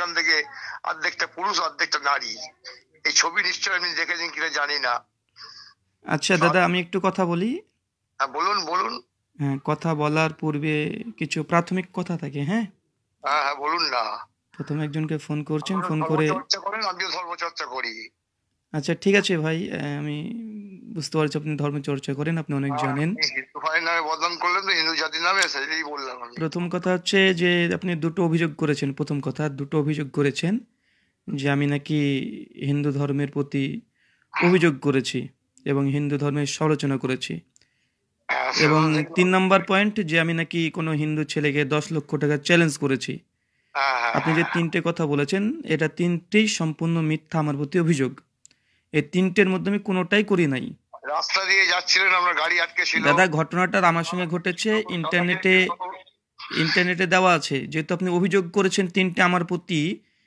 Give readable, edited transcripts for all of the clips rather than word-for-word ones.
সেখান থেকে অর্ধেকটা পুরুষ অর্ধেকটা নারী। এই ছবি নিশ্চয়ই আপনি দেখেছেন কিনা জানি না। আচ্ছা দাদা, আমি একটু কথা বলি। হ্যাঁ বলুন বলুন। হ্যাঁ, কথা বলার পূর্বে কিছু প্রাথমিক কথা থাকে। হ্যাঁ, হ্যাঁ হ্যাঁ বলুন না। প্রথমে একজনকে ফোন করছেন, আপনারা ফোন করে। ধর্মচর্চা করেন, আমিও ধর্মচর্চা করি। আচ্ছা ঠিক আছে ভাই, আমি বুঝতে পারছি আপনি ধর্ম চর্চা করেন, আপনি অনেক জানেন। আপনি হিন্দু ভাইয়ের নামে বদনাম করলেন তো, হিন্দু জাতির নামে, সেটাই বললাম আমি। প্রথম কথা হচ্ছে যে আপনি দুটো অভিযোগ করেছেন। প্রথম কথা, দুটো অভিযোগ করেছেন যে আমি নাকি হিন্দু ধর্মের প্রতি অভিযোগ করেছি এবং হিন্দু ধর্মের সমালোচনা করেছি। হ্যাঁ, এবং সেটা তো দেখলাম। 3 নম্বর পয়েন্ট, যে আমি নাকি কোনো হিন্দু ছেলেকে 10 লক্ষ টাকা চ্যালেঞ্জ করেছি। হ্যাঁ হ্যাঁ আপনি যে হ্যাঁ। তিনটে কথা বলেছেন, এটা তিনটেই সম্পূর্ণ মিথ্যা আমার প্রতি অভিযোগ। এই তিনটের মধ্যে আমি কোনোটাই করি নাই। রাস্তা দিয়ে যাচ্ছিলেন, আপনার গাড়ি আটকে ছিল। দাদা, ঘটনাটা আমার সঙ্গে ঘটেছে, ইন্টারনেটে দেওয়া আছে। যেহেতু আপনি অভিযোগ করেছেন তিনটে আমার প্রতি,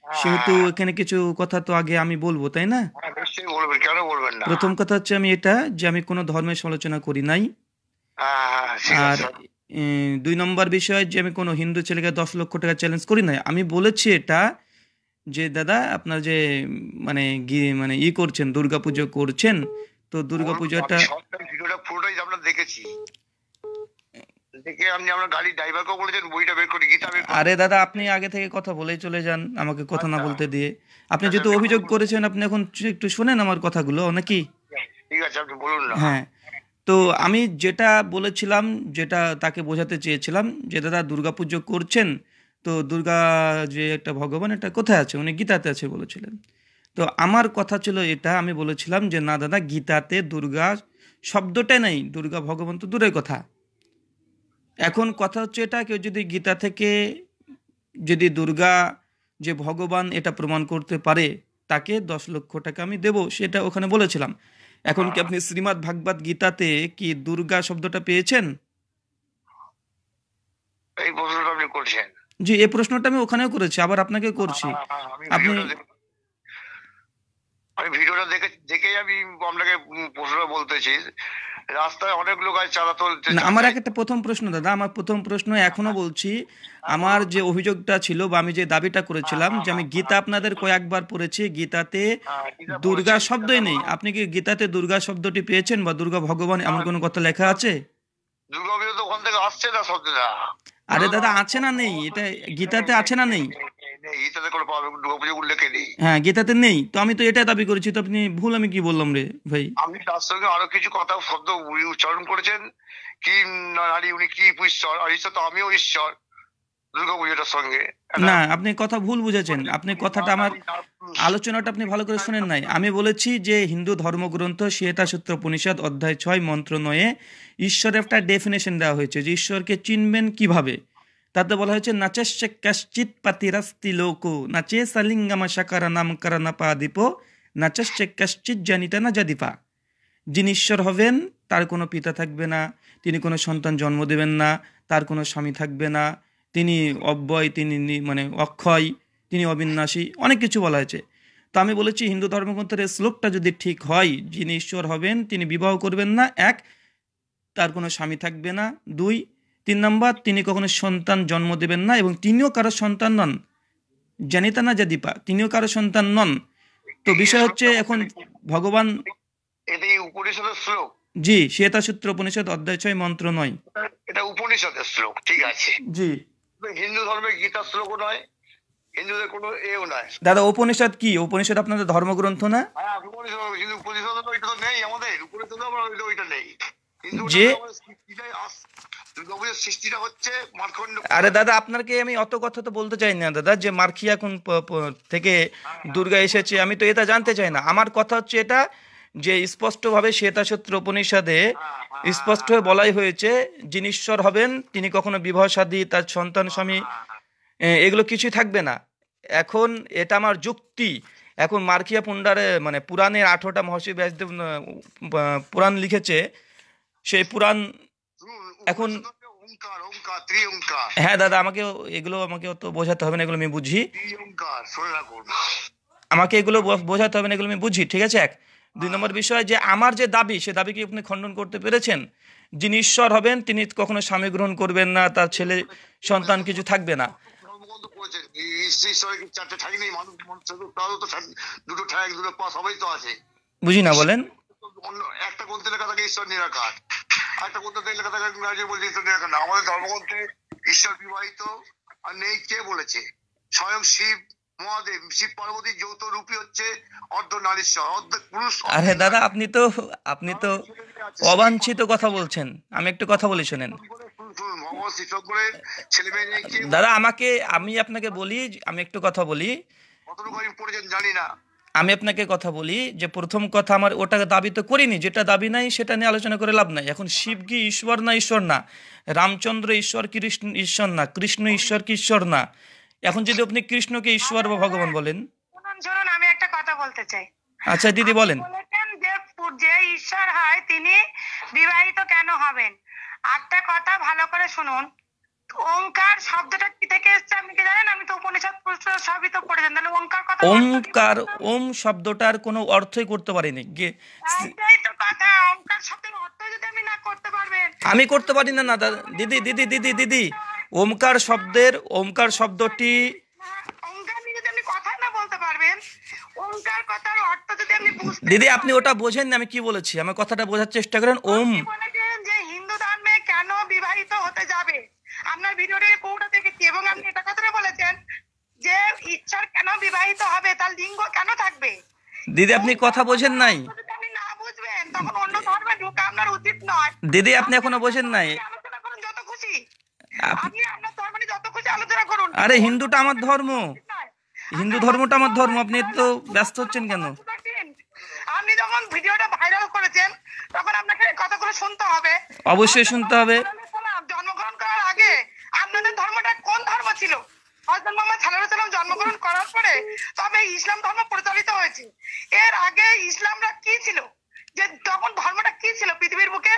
সেহেতু হ্যাঁ এখানে কিছু কথা তো আগে আমি বলবো, তাই না? হ্যাঁ, নিশ্চয়ই বলবেন, কেন বলবেন না। প্রথম কথা হচ্ছে আমি এটা, যে আমি কোনো ধর্মের সমালোচনা করি নাই। হ্যাঁ হ্যাঁ ঠিক আর আছে। 2 নম্বর বিষয়, যে আমি কোনো হিন্দু ছেলেকে 10 লক্ষ টাকা চ্যালেঞ্জ করি নাই। আমি বলেছি এটা, যে দাদা আপনার যে মানে মানে করছেন, দুর্গাপুজো করছেন, তো বলুন, আমি দুর্গাপুজোটা। সরকারি ভিডিওটা পুরোটাই আপনার দেখেছি। দেখে আপনি আপনার গাড়ির ড্রাইভারকেও বলেছেন বইটা বের করে, গীতা বের করতে। আরে দাদা, আপনি আগে থেকে কথা বলেই চলে যান, আমাকে কথা না আচ্ছা বলতে দিয়ে। আপনি ঠিক আছে, যেহেতু আপনি অভিযোগ বলুন। করেছেন, আপনি এখন একটু শোনেন আমার কথাগুলো নাকি। ঠিক আছে, আপনি বলুন না। হ্যাঁ, তো আমি যেটা বলেছিলাম, যেটা তাকে বোঝাতে চেয়েছিলাম, যে দাদা দুর্গাপুজো করছেন, তো দুর্গা যে একটা ভগবান, এটা কোথায় আছে? উনি গীতাতে আছে বলেছিলেন। তো আমার কথা ছিল এটা, আমি বলেছিলাম যে না দাদা, গীতাতে দুর্গা শব্দটাই নেই, দুর্গা ভগবান তো দূরের কথা। এখন কথা হচ্ছে এটা, কেউ যদি গীতা থেকে যদি দুর্গা যে ভগবান এটা প্রমাণ করতে পারে, তাকে 10 লক্ষ টাকা আমি দেব, সেটা ওখানে বলেছিলাম। এখন কি আপনি শ্রীমদ্ ভাগবত গীতাতে কি দুর্গা শব্দটা পেয়েছেন? এই প্রশ্নটা আপনি করছেন। জি, এই প্রশ্নটা আমি ওখানেও করেছি, আবার আপনাকে করছি। আমি আপনি ভিডিওটা আমি ভিডিওটা দেখেই আমি আপনাকে প্রশ্নটা বলতেছি। রাস্তায় অনেক লোক আছে চাঁদা তুলতে না, আমার চায়। একটা প্রথম প্রশ্ন দাদা, আমার প্রথম প্রশ্ন এখনো বলছি। আমার যে অভিযোগটা ছিল, বা আমি যে দাবিটা করেছিলাম, যে আমি গীতা আপনাদের কয়েকবার পড়েছি, গীতাতে গীতা দুর্গা পড়েছেন, গীতাটা শব্দই নেই। বলুন। আপনি কি গীতাতে দুর্গা শব্দটি পেয়েছেন, বা দুর্গা ভগবান এমন কোনো কথা লেখা আছে? দুর্গা পুজো তো ওখান থেকে আসছে না শব্দটা। আরে দাদা, আছে না নেই? এটা গীতাতে আছে না নেই? গীতাতে কোনো দুর্গা পুজো উল্লেখে নেই। হ্যাঁ, গীতাতে নেই, তো আমি তো এটা দাবি করেছি। তো আপনি ভুল, আমি কি বললাম রে ভাই? আপনি তার সঙ্গে আরো কিছু কথা শব্দ উচ্চারণ করেছেন। কি নারী, উনি কি ঈশ্বর, আর ঈশ্বর তো আমিও ঈশ্বর দুর্গা পুজোটার সঙ্গে একটা। না, আপনি কথা ভুল বুঝেছেন। আপনি কথাটা আমার আলোচনাটা আপনি ভালো করে শোনেন নাই। আমি বলেছি যে হিন্দু ধর্মগ্রন্থ শ্বেতাসূত্র উপনিষদ অধ্যায় 6 মন্ত্র 9-এ ঈশ্বরের একটা ডেফিনেশন দেওয়া হয়েছে, যে ঈশ্বরকে চিনবেন কিভাবে। তাতে বলা হয়েছে, নাচস্য কশ্চিৎ পাতিরাস্তি লোক নাচে সালিঙ্গামা সাকারা নাম কারণা পা দীপ নাচস্য কশ্চিৎ জানিতা না জাদিপা। যিনি ঈশ্বর হবেন, তার কোনো পিতা থাকবে না, তিনি কোনো সন্তান জন্ম দেবেন না, তার কোনো স্বামী থাকবে না, তিনি অব্যয়, তিনি মানে অক্ষয়, তিনি অবিনাশী, অনেক কিছু বলা হয়েছে। তো আমি বলেছি, হিন্দু ধর্মগ্রন্থের এই শ্লোকটা যদি ঠিক হয়, যিনি ঈশ্বর হবেন তিনি বিবাহ করবেন না, এক, তার কোনো স্বামী থাকবে না, দুই, 3 নম্বর, তিনি কখনো সন্তান জন্ম দেবেন না, এবং তিনিও কারো সন্তান নন, জানিতা না জাদিপা, তিনিও কারো সন্তান নন। তো বিষয় হচ্ছে এখন ভগবান। এটাই উপনিষদের শ্লোক। জি, শ্বেতাসূত্র উপনিষদ অধ্যায় 6 মন্ত্র 9। এটা উপনিষদের শ্লোক, ঠিক আছে। জি হিন্দু ধর্মের গীতার শ্লোকও নয়, হিন্দুদের কোনো এও নয়। দাদা, উপনিষদ কি? উপনিষদ আপনাদের ধর্মগ্রন্থ না? হ্যাঁ উপনিষদ, কিন্তু উপনিষদ ওইটা তো নেই আমাদের, উপনিষদ ওইটা নেই। কিন্তু যে আমাদের সৃষ্টিটাই দুর্গাপুজোর সৃষ্টিটা হচ্ছে মার্কণ্ড। আরে দাদা, আপনাকে আমি অত কথা তো বলতে চাই না দাদা, যে মার্কিয়া কোন থেকে দুর্গা এসেছে, আমি তো এটা জানতে চাই না। আমার কথা হচ্ছে এটা, যে স্পষ্টভাবে শ্বেতাসূত্র উপনিষদে স্পষ্ট হয়ে বলাই হয়েছে, যিনি ঈশ্বর হবেন তিনি কখনো বিবাহ শাদী, তার সন্তান স্বামী, এগুলো কিছুই থাকবে না। এখন এটা আমার যুক্তি। এখন মার্কিয়া পুন্ডারে মানে পুরাণের 18টা মহর্ষি ব্যাসদেব পুরাণ লিখেছে, সেই পুরাণ এখন। ওঙ্কার, ওঙ্কার, ত্রিওঙ্কার। হ্যাঁ দাদা, আমাকে অত বোঝাতে হবে না, এগুলো আমি বুঝি। ত্রিওঙ্কার শুনে রাখুন। আমাকে এগুলো বোঝাতে হবে না, এগুলো আমি বুঝি, ঠিক আছে। 2 নম্বর বিষয়, যে আমার যে দাবি, সে দাবিকে আপনি খণ্ডন করতে পেরেছেন। যিনি ঈশ্বর হবেন তিনি কখনো স্বামী গ্রহণ করবেন না, তার ছেলে সন্তান কিছু থাকবে না। ধর্মগ্রন্থ তো করেছেন, ঈশ্বরের কি চারটে ঠাই নেই? মানুষ তারও তো দুটো ঠ্যাং দুটো পা সবাই তো আছে। বুঝি না, বলেন। অন্য একটা গ্রন্থে লেখা থাকে ঈশ্বর নিরাকার, একটা গ্রন্থে লেখা থাকে বলছে ঈশ্বর নিরাকার না। আমাদের ধর্মগ্রন্থে ঈশ্বর বিবাহিত আর নেই কে বলেছে? স্বয়ং শিব মহাদেব, শিব পার্বতীর যৌথ রূপী হচ্ছে অর্ধনারীশ্বর, অর্ধ পুরুষ। আরে দাদা, আপনি তো অবাঞ্ছিত কথা বলছেন। আমি একটু কথা বলি, শোনেন ভগবান শ্রী শঙ্করের ছেলে মেয়ে নেই কে? দাদা, আমি আপনাকে বলি, আমি একটু কথা বলি। কতটুকু আমি পড়েছেন জানি না। আমি আপনাকে কথা বলি যে প্রথম কথা, আমার ওটা দাবি তো করিনি, যেটা দাবি নাই সেটা নিয়ে আলোচনা করে লাভ নাই। এখন শিব কি ঈশ্বর না? ঈশ্বর না। রামচন্দ্র ঈশ্বর, কৃষ্ণ ঈশ্বর না। কৃষ্ণ ঈশ্বর কি ঈশ্বর না? এখন যদি আপনি কৃষ্ণকে ঈশ্বর বা ভগবান বলেন। শুনুন, আমি একটা কথা বলতে চাই। আচ্ছা দিদি বলেন। বলেছেন যে ঈশ্বর হয় তিনি বিবাহিত কেন হবেন? একটা কথা ভালো করে শুনুন, ওঙ্কার শব্দটা কি থেকে এসেছে আপনি কি জানেন? আমি তো উপনিষদ পুস্তক সবই তো পড়েছেন, তাহলে ওঙ্কার কথা ওমকার, ওম শব্দটার কোনো অর্থই করতে পারিনি। এইটাই তো কথা, ওঙ্কার শব্দের অর্থ যদি আমি না করতে পারবেন। আমি করতে পারি না না দিদি। ওমকার শব্দটি ওঙ্কার নিয়ে যদি আপনি কথা না বলতে পারবেন, ওঙ্কার কথার অর্থ যদি আপনি বুঝতে দিদি, আপনি ওটা বোঝেন না আমি কি বলেছি। আমার কথাটা বোঝার চেষ্টা করেন। ওম বলেছেন যে হিন্দু ধর্মে কেন বিবাহিত হতে যাবে, আপনার ভিডিওতে পুরোটা দেখেছি, এবং আপনি এটা কথাটা বলেছেন যে ঈশ্বর কেন বিবাহিত হবে, তার লিঙ্গ কেন থাকবে। দিদি, আপনি কথা বোঝেন নাই। আপনি না বুঝবেন তখন অন্য ধর্মে ঢোকা আপনার উচিত নয়। দিদি, আপনি এখনো বোঝেন নাই। আলোচনা করুন যত খুশি, আপনি আপনার ধর্ম নিয়ে যত খুশি আলোচনা করুন। আরে হিন্দুটা আমার ধর্ম, হিন্দু ধর্মটা আমার ধর্ম। আপনি তো ব্যস্ত হচ্ছেন কেন? আপনি যখন ভিডিওটা ভাইরাল করেছেন তখন আপনাকে কথাগুলো শুনতে হবে। অবশ্যই শুনতে হবে। জন্মগ্রহণ করার আগে আপনাদের ধর্মটা কোন ধর্ম ছিল? হযরত মুহাম্মদ সাল্লাল্লাহু আলাইহি ওয়াসাল্লাম জন্মগ্রহণ করার পরে তবে ইসলাম ধর্ম প্রচারিত হয়েছে। এর আগে ইসলামরা কি ছিল, যে তখন ধর্মটা কি ছিল পৃথিবীর বুকে,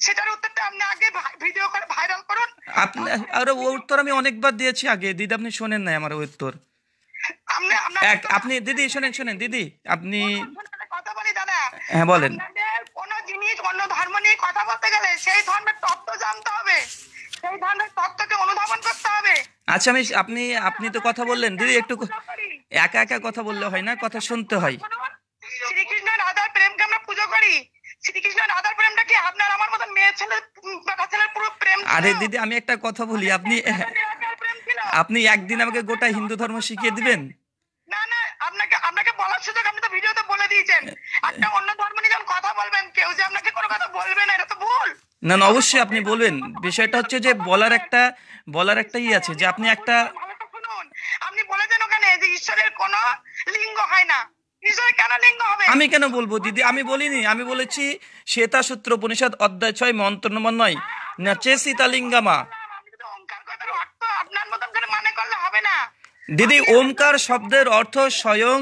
সেটার উত্তরটা আপনি আগে ভিডিও করে ভাইরাল করুন। আরে ও উত্তর আমি অনেকবার দিয়েছি আগে। দিদি, আপনি শোনেন নাই আমার উত্তর। আপনি দিদি শোনেন দিদি, আপনি কথা বলি দাদা। হ্যাঁ বলেন। কোন জিনিস অন্য ধর্ম নিয়ে কথা বলতে গেলে সেই ধর্মের তত্ত্ব জানতে হবে, সেই ধর্মের তত্ত্বকে অনুধাবন করতে হবে। আচ্ছা, আপনি তো কথা বললেন দিদি, একটু একা একা কথা বললে হয় না, কথা শুনতে হয়। শ্রীকৃষ্ণ রাধার প্রেমকে আমরা পুজো করি। শ্রীকৃষ্ণ রাধার প্রেমটা কি আপনার আমার মতন মেয়ে ছেলের পুরো প্রেম? আরে দিদি, আমি একটা কথা বলি, আপনি একদিন আমাকে গোটা হিন্দু ধর্ম শিখিয়ে দিবেন? না না, আপনাকে বলার সুযোগ আপনি তো ভিডিওতে বলে দিয়েছেন। একটা অন্য ধর্ম নিয়ে যখন কথা বলবেন, কেউ যে আপনাকে কোনো কথা বলবে না, এটা তো ভুল। না অবশ্যই আপনি বলবেন। বিষয়টা হচ্ছে যে বলার একটা আছে যে আপনি একটা শুনুন, আপনি বলেছেন ওখানে যে ঈশ্বরের কোনো লিঙ্গ হয় না। ঈশ্বরের কেন লিঙ্গ হবে? আমি কেন বলবো দিদি? আমি বলিনি। আমি বলেছি শ্বেতাসূত্র উপনিষদ অধ্যায় 6 মন্ত্র নম্বর 9, নাচে সীতালিঙ্গামা। ওঙ্কার কথার অর্থ আপনার মতন করে মানে করলে হবে না দিদি। ওমকার শব্দের অর্থ স্বয়ং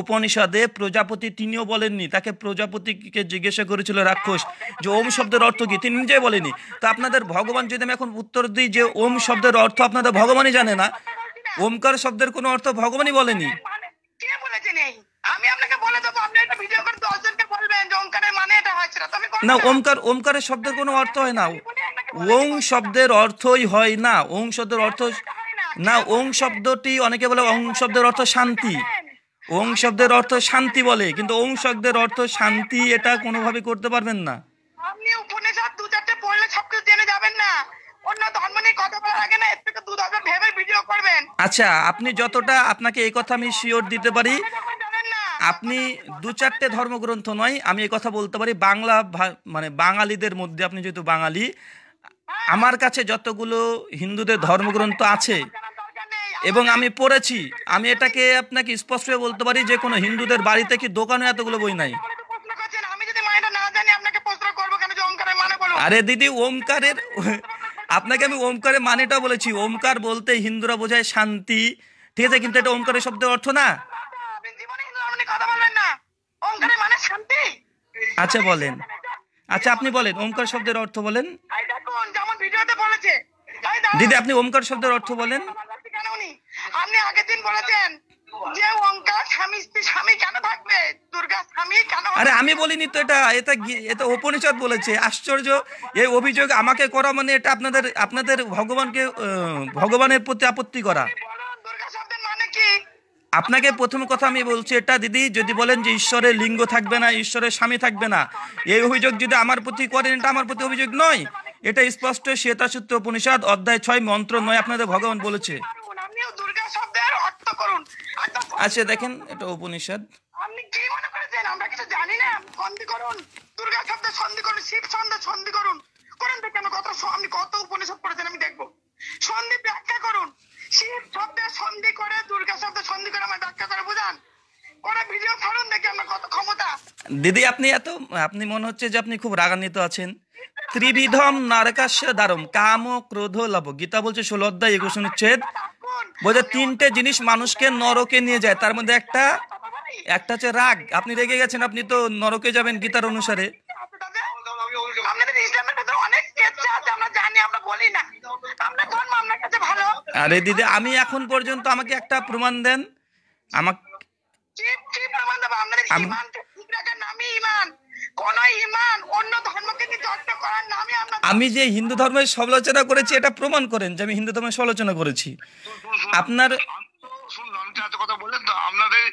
উপনিষদে প্রজাপতি তিনিও বলেননি। তাকে প্রজাপতিকে জিজ্ঞাসা করেছিল রাক্ষস যে ওম শব্দের অর্থ কি, তিনি নিজে বলেনি। তো আপনাদের ভগবান, যদি আমি এখন উত্তর দিই যে ওম শব্দের অর্থ আপনাদের ভগবানই জানে না, ওমকার শব্দের কোনো অর্থ ভগবানই বলেনি। কে বলেছে নেই? আমি আপনাকে বলে দেবো, আপনি একটা ভিডিও করে 10 জনকে বলবেন যে ওমকারের মানে এটা হয়েছে না। না, ওমকারের শব্দের কোনো অর্থ হয় না। ওং শব্দের অর্থই হয় না। ওং শব্দের অর্থ না, ওং শব্দটি অনেকে বলে ওং শব্দের অর্থ শান্তি। ওং শব্দের অর্থ শান্তি বলে, কিন্তু ওং শব্দের অর্থ শান্তি এটা কোনোভাবে করতে পারবেন না। আপনি উপনিষদ 2-4টে পড়লে সবকিছু জেনে যাবেন না। অন্য ধর্ম নিয়ে কথা বলার আগে না এর থেকে 2-10 ভেবে ভিডিও করবেন। আচ্ছা, আপনি যতটা, আপনাকে এই কথা আমি শিওর দিতে পারি, আপনি 2-4টে ধর্মগ্রন্থ নয়, আমি এই কথা বলতে পারি, বাংলা মানে বাঙালিদের মধ্যে, আপনি যেহেতু বাঙালি, আমার কাছে যতগুলো হিন্দুদের ধর্মগ্রন্থ আছে এবং আমি পড়েছি, আমি এটাকে আপনাকে স্পষ্টভাবে বলতে পারি যে কোনো হিন্দুদের বাড়িতে কি দোকানে এতগুলো বই নাই। আরে দিদি, ওমকারের আপনাকে আমি ওমকারের মানেটা বলেছি। ওমকার বলতে হিন্দুরা বোঝায় শান্তি, ঠিক আছে, কিন্তু এটা ওমকারের শব্দের অর্থ না। আচ্ছা বলেন, আচ্ছা আপনি বলেন ওমকার শব্দের অর্থ বলেন। দিদি, আপনি ওমকার শব্দের অর্থ বলেন। আপনি আগের দিন বলেছেন যে ওঙ্কার স্বামী স্ত্রী স্বামী কেন থাকবে, দুর্গা স্বামী কেন হবে? আরে আমি বলিনি তো এটা, এটা উপনিষদ বলেছে। আশ্চর্য, এই অভিযোগ আমাকে করা মানে এটা আপনাদের আপনাদের ভগবানকে ভগবানের প্রতি আপত্তি করা। বলুন দুর্গা শব্দের মানে কি? আপনাকে প্রথম কথা আমি বলছি এটা দিদি, যদি বলেন যে ঈশ্বরের লিঙ্গ থাকবে না, ঈশ্বরের স্বামী থাকবে না, এই অভিযোগ যদি আমার প্রতি করেন, এটা আমার প্রতি অভিযোগ নয়, এটা স্পষ্ট শ্বেতাসূত্র উপনিষদ অধ্যায় 6 মন্ত্র 9 আপনাদের ভগবান বলেছে। পারুন, আপনিও দুর্গা শব্দের অর্থ করুন। আচ্ছা দেখেন, এটা উপনিষদ। আপনি কি মনে করেছেন আমরা কিছু জানি না? সন্ধি করুন, দুর্গা শব্দের সন্ধি করুন, শিব শব্দের সন্ধি করুন। করেন দেখেন আপনি কত উপনিষদ পড়েছেন আমি দেখবো। সন্ধি ব্যাখ্যা করুন, শিব শব্দের সন্ধি করে দুর্গা শব্দের সন্ধি করে আমার ব্যাখ্যা করে বুঝান। করে ভিডিও ছাড়ুন দেখি আমরা কত ক্ষমতা। দিদি আপনি মনে হচ্ছে যে আপনি খুব রাগান্বিত আছেন। ত্রিবিধম নরকাস্য দ্বারম কাম ক্রোধ লাভ, গীতা বলছে 16 অধ্যায় 21 অনুচ্ছেদ, বলছে 3টে জিনিস মানুষকে নরকে নিয়ে যায়, তার মধ্যে একটা হচ্ছে রাগ। আপনি রেগে গেছেন, আপনি তো নরকে যাবেন গীতার অনুসারে। আপনাদের ইসলামের ভেতরে অনেক কেচ্ছা আছে, আমরা জানি, আমরা বলি না। আপনার ধর্ম আপনার কাছে ভালো। আরে দিদি, আমি এখন পর্যন্ত আমাকে একটা প্রমাণ দেন। আমাকে কি প্রমাণ দেবো? আপনাদের ঈমানকে ঠিক রাখার নামই ঈমান। কোন ঈমান অন্য ধর্মকে নিয়ে চর্চা করার নামই আপনার। আমি যে হিন্দু ধর্মের সমালোচনা করেছি এটা প্রমাণ করেন যে আমি হিন্দু ধর্মের সমালোচনা করেছি। আপনার শুনুন, আমি তো এত কথা বললেন তো, আপনাদের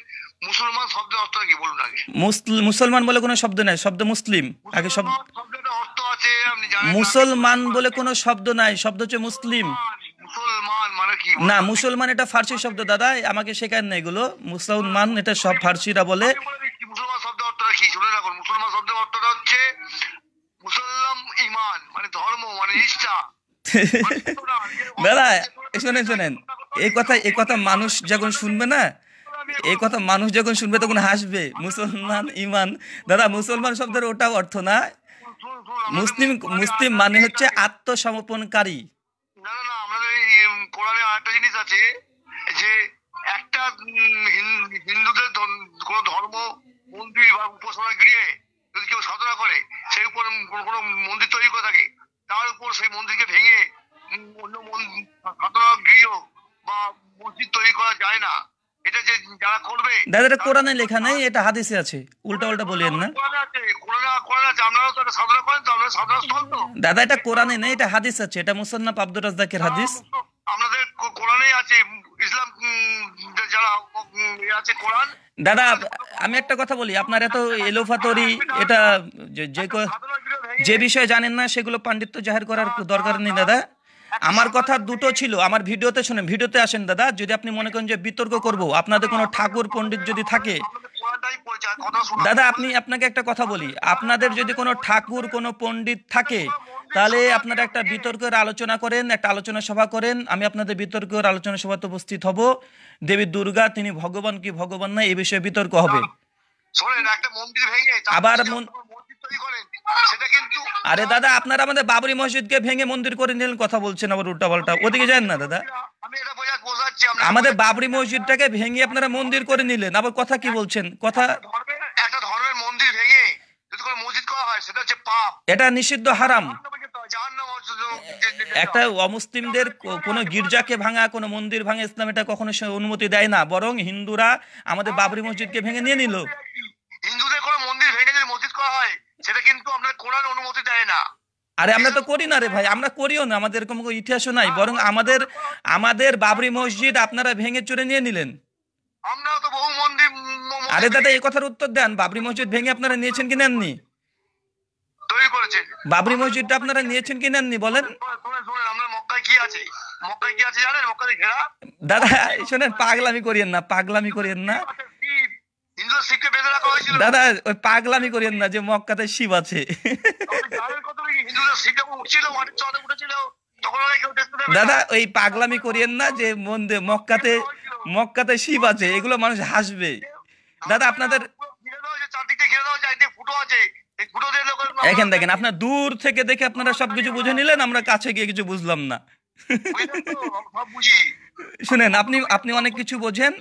মুসলমান শব্দের অর্থ কি বলুন আগে। মুসলমান বলে কোনো শব্দ নাই, শব্দ মুসলিম। আগে শব্দের অর্থ আছে আপনি জানেন না? মুসলমান বলে কোনো শব্দ নাই, শব্দ হচ্ছে মুসলিম। মুসলমান মানে কি? না, মুসলমান এটা ফার্সি শব্দ দাদা, আমাকে শেখান না এগুলো। মুসলমান এটা সব ফার্সিরা বলে। আমি বলে দিচ্ছি মুসলমান শব্দের অর্থটা কি, শুনে রাখুন। মুসলমান শব্দের অর্থটা হচ্ছে মুসল্লাম, ঈমান মানে ধর্ম মানে নিষ্ঠা। দাদা শোনেন, এই কথা মানুষ যখন শুনবে না, এই কথা মানুষ যখন শুনবে তখন হাসবে। মুসলমান ঈমান, দাদা মুসলমান শব্দের ওটাও অর্থ না। মুসলিম মানে হচ্ছে আত্মসমর্পণকারী। না না না, আমাদের কোরআনে আরেকটা জিনিস আছে যে একটা হিন্দুদের কোন ধর্ম মন্দির বা উপাসনা গৃহে যদি কেউ সাধনা করে, সেই উপর কোনো মন্দির তৈরি করে থাকে, তার উপর সেই মন্দিরকে ভেঙে অন্য সাধনা গৃহ বা মসজিদ তৈরি করা যায় না। এটা যে যারা করবে, দাদা এটা কোরআনে লেখা নেই, এটা হাদিসে আছে। উল্টা বলেন না কোরআনে আছে, কোরআনে আছে। আপনারাও তো সাধনা করেন তো, আপনারা সাধনা স্থল তো। দাদা, এটা কোরআনে নেই, এটা হাদিস আছে। এটা মুসান্নাফ আব্দুর রাজ্জাকের হাদিস। আপনাদের কোরআনেই আছে। ইসলাম যারা আছে কোরআন। দাদা আমি একটা কথা বলি, আপনার এত এলোফাতরি, এটা যে বিষয়ে জানেন না সেগুলো পাণ্ডিত্য জাহির করার দরকার নেই দাদা। আমার কথা দুটো ছিল, আমার ভিডিওতে শোনেন, ভিডিওতে আসেন দাদা। যদি আপনি মনে করেন যে বিতর্ক করব, আপনাদের কোনো ঠাকুর পণ্ডিত যদি থাকে, দাদা আপনাকে একটা কথা বলি, আপনাদের যদি কোনো ঠাকুর কোনো পণ্ডিত থাকে, তাহলে আপনারা একটা বিতর্কের আলোচনা করেন, একটা আলোচনা সভা করেন। আমি আপনাদের বিতর্কের আলোচনা সভাতে উপস্থিত হব। দেবী দুর্গা তিনি ভগবান কি ভগবান না এই বিষয়ে বিতর্ক হবে। আবার আরে দাদা, আপনারা আমাদের বাবরি মসজিদকে ভেঙে মন্দির করে নিলেন, কথা বলছেন আবার উল্টা পাল্টা। ওদিকে যান না দাদা, আমাদের বাবরি মসজিদটাকে ভেঙে আপনারা মন্দির করে নিলেন, আবার কথা কি বলছেন? কথা একটা ধর্মের মন্দির ভেঙে যদি কোনো মসজিদ করা হয় সেটা হচ্ছে পাপ, এটা নিষিদ্ধ, হারাম। একটা অমুসলিমদের কোনো গির্জাকে ভাঙা, কোনো মন্দির ভাঙা ইসলাম এটা কখনো অনুমতি দেয় না। বরং হিন্দুরা আমাদের বাবরি মসজিদকে ভেঙে নিয়ে নিল। হিন্দুদের কোনো মন্দির ভেঙে যদি মসজিদ করা হয় সেটা কিন্তু আপনার কোরআন অনুমতি দেয় না। আরে আমরা তো করি না রে ভাই, আমরা করিও না, আমাদের এরকম ইতিহাসও নাই। বরং আমাদের বাবরি মসজিদ আপনারা ভেঙে চুরে নিয়ে নিলেন। আমরাও তো বহু মন্দির। আরে দাদা এই কথার উত্তর দেন, বাবরি মসজিদ ভেঙে আপনারা নিয়েছেন কি নেননি? তৈরি করেছেন বাবরি মসজিদটা আপনারা নিয়েছেন কি নেননি বলেন? শুনেন, আপনার মক্কায় কি আছে? মক্কায় কি আছে জানেন? মক্কাতে ঘেরা। দাদা শোনেন, পাগলামি করিয়েন না, পাগলামি করিয়েন না হিন্দুদের শিবকে বেঁধে রাখা হয়েছিল। দাদা, ওই পাগলামি করিয়েন না যে মক্কাতে শিব আছে। হিন্দুদের শিবটা উঠছিল, মাটির চরে উঠেছিল, তখন ওরা কেউ দেখতে দেবে না। দাদা ওই পাগলামি করিয়েন না যে মক্কাতে শিব আছে, এগুলো মানুষ হাসবে। দাদা আপনাদের চারদিকে ঘিরে দেওয়া যায়, ফুটো আছে, এই ফুটো দিয়ে লোকের এখানে দেখেন, আপনার দূর থেকে দেখে আপনারা সবকিছু বুঝে নিলেন, আমরা কাছে গিয়ে কিছু বুঝলাম না। সব বুঝি। শুনেন, আপনি অনেক কিছু বোঝেন,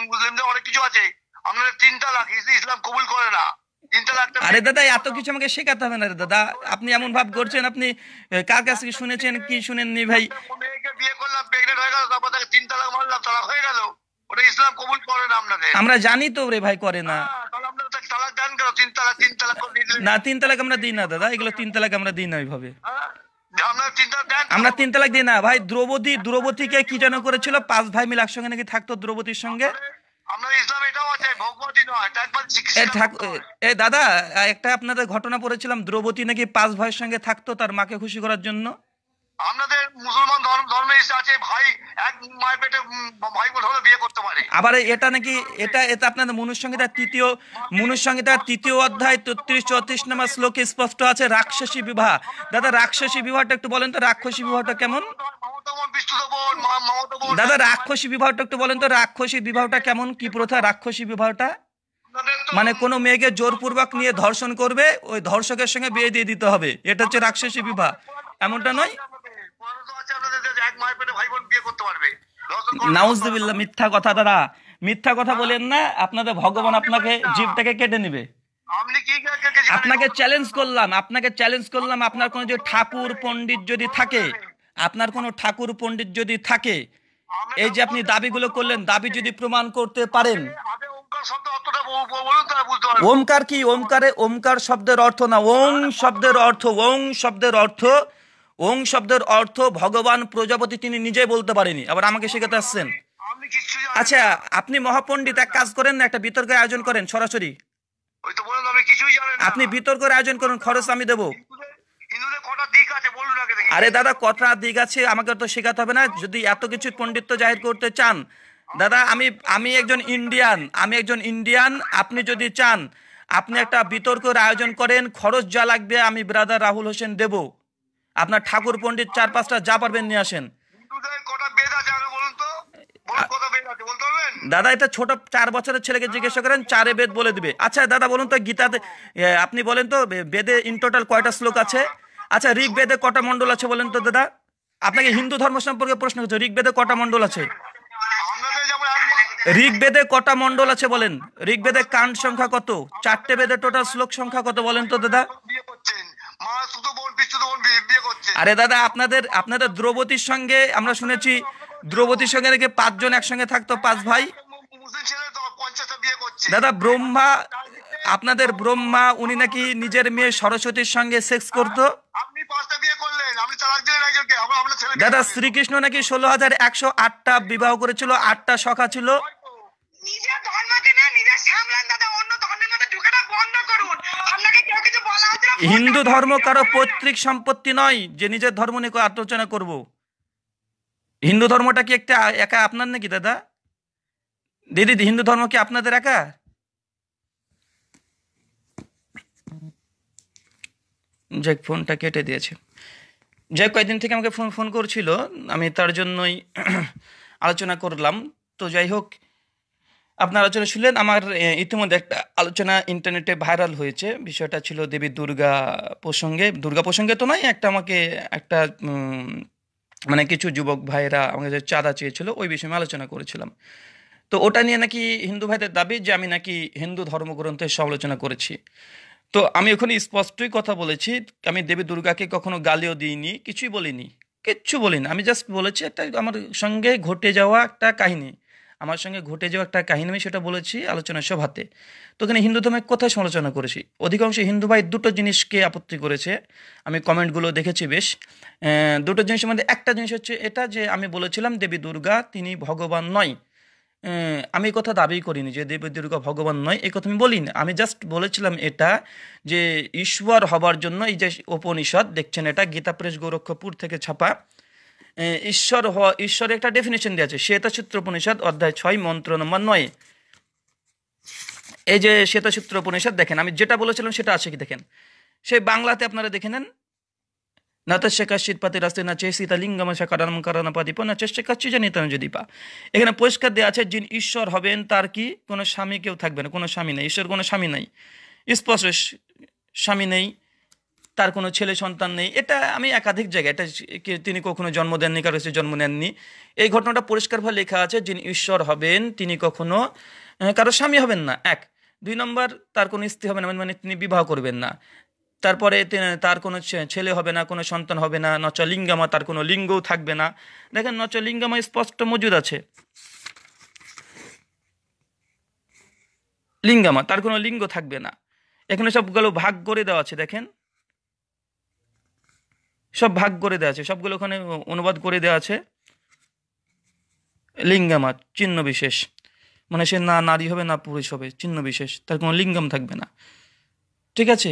মুসলিমদের অনেক কিছু আছে। আপনাদের 3 তালাক ইসলাম কবুল করে না। 3 তালাক। আরে দাদা এত কিছু আমাকে শেখাতে হবে না রে দাদা। আপনি এমন ভাব করছেন, আপনি কার কাছ থেকে শুনেছেন কি শুনেননি ভাই। মেয়েকে বিয়ে করলাম, প্রেগনেন্ট হয়ে গেল, তারপর তাকে 3 তালাক মারলাম, তালাক হয়ে গেল, ওটা ইসলাম কবুল করে না আপনাদের। আমরা জানি তো রে ভাই, করে না। তাহলে আপনারা তাকে তালাক দেন কেন? 3 তালাক করে দিয়ে দিলেন। না, 3 তালাক আমরা দিই না দাদা, এগুলো 3 তালাক আমরা দিই না ওইভাবে। আপনারা 3 তালাক দেন? আমরা 3 তালাক দিই না ভাই। দ্রৌপদীকে কি যেন করেছিল, 5 ভাই মিলে একসঙ্গে নাকি থাকতো দ্রৌপদীর সঙ্গে। আপনার ইসলাম এটাও আছে, ভগবতী নয়, এটা একবার দাদা, একটা আপনাদের ঘটনা পড়েছিলাম, দ্রৌপদী নাকি 5 ভাইয়ের সঙ্গে থাকতো তার মাকে খুশি করার জন্য। আপনাদের মুসলমান ধর্মে আছে ভাই এক মায়ের পেটে ভাই বোন হলে বিয়ে করতে পারে। আবার এটা নাকি এটা আপনাদের মনুসংহিতার তৃতীয় অধ্যায় 33-34 নম্বর শ্লোকে স্পষ্ট আছে রাক্ষসী বিবাহ। দাদা, রাক্ষসী বিবাহটা একটু বলেন তো, রাক্ষসী বিবাহটা কেমন? দাদা, রাক্ষসী বিবাহটা একটু বলেন তো, রাক্ষসী বিবাহটা কেমন, কি প্রথা রাক্ষসী বিবাহটা? মানে কোনো মেয়েকে জোরপূর্বক নিয়ে ধর্ষণ করবে, ওই ধর্ষকের সঙ্গে বিয়ে দিয়ে দিতে হবে, এটা হচ্ছে রাক্ষসী বিবাহ, এমনটা নয়? নাউজুবিল্লাহ, মিথ্যা কথা দাদা, মিথ্যা কথা বলেন না। আপনাদের ভগবান আপনাকে জীবটাকে কেটে নেবে। আপনাকে চ্যালেঞ্জ করলাম, আপনার কোনো যে ঠাকুর পণ্ডিত যদি থাকে, এই যে আপনি দাবিগুলো করলেন, দাবি যদি প্রমাণ করতে পারেন। ওমকার কি? ওমকার শব্দের অর্থ না, ওং শব্দের অর্থ ভগবান প্রজাপতি তিনি নিজেই বলতে পারেনি, আবার আমাকে শেখাতে আসছেন। আচ্ছা, আপনি মহাপণ্ডিত, এক কাজ করেন না, একটা বিতর্কের আয়োজন করেন সরাসরি। আপনি বিতর্কের আয়োজন করুন, খরচ আমি দেবো। আরে দাদা, কতটা দিক আছে আমাকে তো শেখাতে হবে না। যদি এত কিছু পণ্ডিত্য জাহির করতে চান দাদা, আমি একজন ইন্ডিয়ান। আপনি যদি চান আপনি একটা বিতর্কের আয়োজন করেন, খরচ যা লাগবে আমি ব্রাদার রাহুল হোসেন দেব। আপনার ঠাকুর পণ্ডিত 4-5টা যা পারবেন নিয়ে আসেন। দাদা, এটা ছোট 4 বছরের ছেলেকে জিজ্ঞাসা করেন, 4 বেদ বলে দিবে। আচ্ছা দাদা, বলুন তো গীতাতে আপনি বলেন তো বেদে ইন টোটাল কয়টা শ্লোক আছে? আচ্ছা, ঋগ্বেদে কটা মন্ডল আছে বলেন তো দাদা? আপনাকে হিন্দু ধর্ম সম্পর্কে প্রশ্ন করছে, ঋগ্বেদে কটা মন্ডল আছে? ঋগ্বেদে কটা মন্ডল আছে বলেন? ঋগ্বেদে কাণ্ড সংখ্যা কত? 4টে বেদে টোটাল শ্লোক সংখ্যা কত বলেন তো দাদা? আরে দাদা, আপনাদের দ্রৌপদীর সঙ্গে আমরা শুনেছি, দ্রৌপদীর সঙ্গে নাকি 5 জন একসঙ্গে থাকতো, 5 ভাই। দাদা, আপনাদের ব্রহ্মা উনি নাকি নিজের মেয়ে সরস্বতীর সঙ্গে সেক্স করতো। দাদা, শ্রীকৃষ্ণ নাকি 16,108টা বিবাহ করেছিল, 8টা সখা ছিল। হিন্দু ধর্ম কারো পৈতৃক সম্পত্তি নয় যে নিজের ধর্ম নিয়ে আলোচনা করব। হিন্দু ধর্মটা কি একটা একা আপনার নাকি দাদা? দিদি, হিন্দু ধর্ম কি আপনাদের একা? যাক, ফোনটা কেটে দিয়েছে। যাই, কয়েকদিন থেকে আমাকে ফোন করছিল, আমি তার জন্যই আলোচনা করলাম। তো যাই হোক, আপনার আলোচনা শুনলেন। আমার ইতিমধ্যে একটা আলোচনা ইন্টারনেটে ভাইরাল হয়েছে, বিষয়টা ছিল দেবী দুর্গা প্রসঙ্গে তো নয়, আমাকে একটা মানে কিছু যুবক ভাইরা আমাকে যে চাঁদা চেয়েছিল, ওই বিষয়ে আলোচনা করেছিলাম। তো ওটা নিয়ে নাকি হিন্দু ভাইদের দাবি যে আমি নাকি হিন্দু ধর্মগ্রন্থের সমালোচনা করেছি। তো আমি ওখানে স্পষ্টই কথা বলেছি, আমি দেবী দুর্গাকে কখনো গালিও দিইনি, কিচ্ছু বলিনি। আমি জাস্ট বলেছি একটা আমার সঙ্গে ঘটে যাওয়া একটা কাহিনী, আমি সেটা বলেছি আলোচনা সভাতে। তো ওখানে হিন্দু ধর্মের কোথায় সমালোচনা করেছি? অধিকাংশ হিন্দু ভাই দুটো জিনিসকে আপত্তি করেছে, আমি কমেন্টগুলো দেখেছি বেশ। দুটো জিনিসের মধ্যে একটা জিনিস হচ্ছে এটা যে আমি বলেছিলাম দেবী দুর্গা তিনি ভগবান নয়। আমি এই কথা দাবি করিনি যে দেবী দুর্গা ভগবান নয়, এই কথা আমি বলিনি। আমি জাস্ট বলেছিলাম এটা যে ঈশ্বর হবার জন্য এই যে উপনিষদ দেখছেন, এটা গীতা প্রেস গোরক্ষপুর থেকে ছাপা, ঈশ্বরের একটা ডেফিনেশন দেওয়া আছে শ্বেতাসূত্র উপনিষদ অধ্যায় 6 মন্ত্র নম্বর 9। এই যে শ্বেতাসূত্র উপনিষদ দেখেন, আমি যেটা বলেছিলাম সেটা আছে কি দেখেন, সেই বাংলাতে আপনারা দেখে নেন। এখানে পরিষ্কার দেওয়া আছে যিনি ঈশ্বর হবেন তার কি কোনো স্বামী কেউ থাকবে না, কোনো স্বামী নেই, ঈশ্বর কোনো স্বামী নাই, স্পষ্ট স্বামী নেই, তার কোনো ছেলে সন্তান নেই। এটা আমি একাধিক জায়গায়, এটা তিনি কখনো জন্ম দেননি, কারো কাছে জন্ম নেননি, এই ঘটনাটা পরিষ্কারভাবে লেখা আছে। যিনি ঈশ্বর হবেন তিনি কখনো কারো স্বামী হবেন না, 1। 2 নম্বর, তার কোনো স্ত্রী হবে না, মানে তিনি বিবাহ করবেন না। তারপরে তার কোনো ছেলে হবে না, কোনো সন্তান হবে না। নচলিঙ্গামা, তার কোনো লিঙ্গও থাকবে না। দেখেন নচলিঙ্গামা স্পষ্ট মজুদ আছে। লিঙ্গামা, তার কোনো লিঙ্গ থাকবে না। এখানে সবগুলো ভাগ করে দেওয়া আছে, দেখেন সব ভাগ করে দেওয়া আছে, সবগুলো ওখানে অনুবাদ করে দেওয়া আছে। লিঙ্গামা চিহ্ন বিশেষ, মানে সে না নারী হবে না পুরুষ হবে, চিহ্ন বিশেষ, তার কোনো লিঙ্গাম থাকবে না। ঠিক আছে,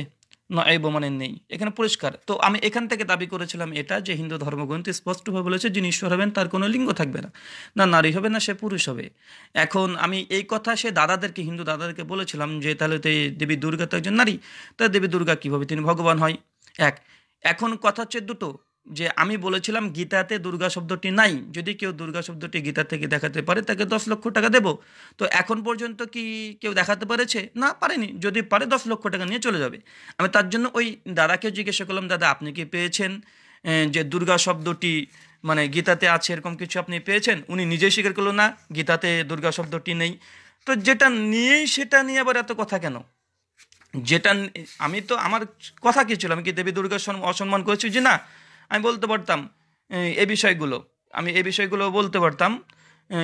নয় মানে নেই, এখানে পরিষ্কার। তো আমি এখান থেকে দাবি করেছিলাম এটা, যে হিন্দু ধর্মগ্রন্থে স্পষ্টভাবে বলেছে যিনি ঈশ্বর হবেন তার কোনো লিঙ্গ থাকবে না, না নারী হবে না সে পুরুষ হবে। এখন আমি এই কথা সে দাদাদেরকে, হিন্দু দাদাদেরকে বলেছিলাম যে তাহলে তো এই দেবী দুর্গা তো একজন নারী, তা দেবী দুর্গা কীভাবে তিনি ভগবান হয়? এক। এখন কথা হচ্ছে দুটো, যে আমি বলেছিলাম গীতাতে দুর্গা শব্দটি নাই, যদি কেউ দুর্গা শব্দটি গীতা থেকে দেখাতে পারে তাকে 10 লক্ষ টাকা দেব। তো এখন পর্যন্ত কি কেউ দেখাতে পেরেছে? না, পারেনি। যদি পারে 10 লক্ষ টাকা নিয়ে চলে যাবে। আমি তার জন্য ওই দাদাকে জিজ্ঞাসা করলাম, দাদা আপনি কি পেয়েছেন যে দুর্গা শব্দটি মানে গীতাতে আছে, এরকম কিছু আপনি পেয়েছেন? উনি নিজেই স্বীকার করলো না, গীতাতে দুর্গা শব্দটি নেই। তো যেটা নিয়েই সেটা নিয়ে আবার এত কথা কেন? যেটা আমি তো, আমার কথা কি ছিল, আমি কি দেবী দুর্গার অসম্মান করেছি? যে না, আমি বলতে পারতাম এই বিষয়গুলো, আমি এই বিষয়গুলো বলতে পারতাম,